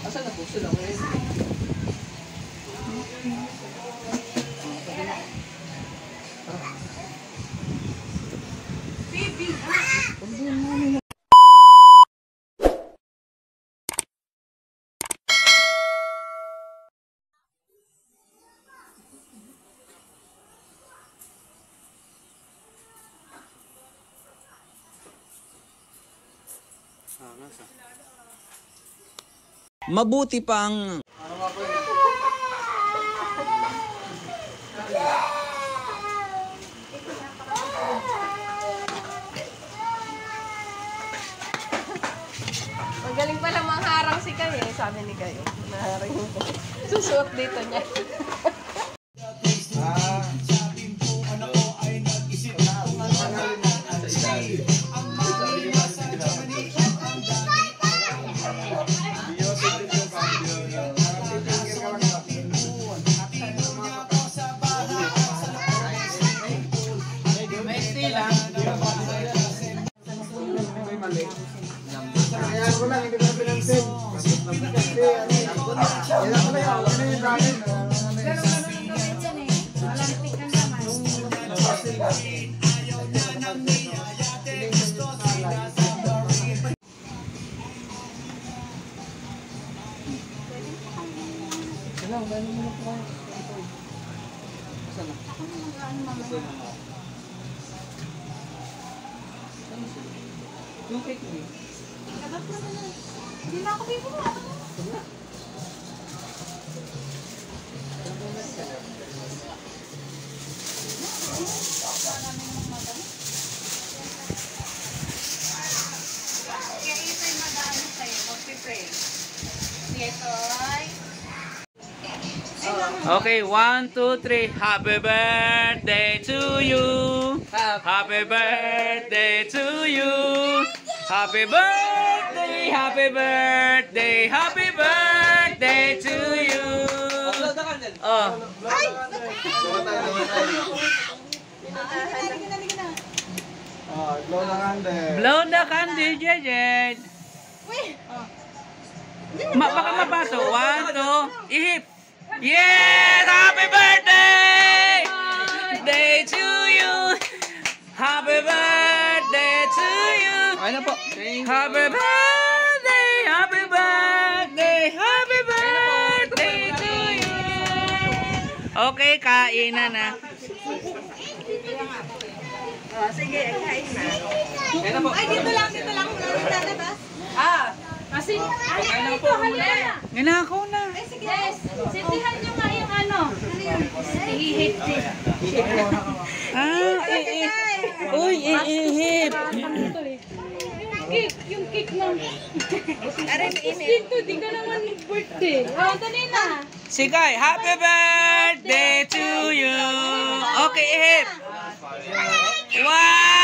Asa na po sila? Baby! Mabuti pang magaling pala mangharang si Kay eh, sabi ni Kay. Naharang yung susuot dito niya. Yung cake mo. Hindi na ako bibili. Okay, 1, 2, 3. Happy birthday to you. Happy birthday to you. Happy birthday, happy birthday, happy birthday to you. Oh. Blow the candle. Blow the candle, Jejen. Baka mapasok. 1, 2, ihip. Yes! Happy birthday! Day to you! Happy birthday to you! Ay na po. Happy birthday! Happy birthday! Happy birthday to you! Okay, kain na. Sige, kain na. Ay na po. Ay, dito lang. Wala na lalabas. Kasi, ay, ito, halina. Ginakaw na. Ay, sige. Yes. Sintihan nyo nga yung ano. Ihihip din. Uy, ihip. Yung cake ng... Dito, di ka naman birthday. Oh, dali na. Sigay, happy birthday to you. Okay, ihip. Wow!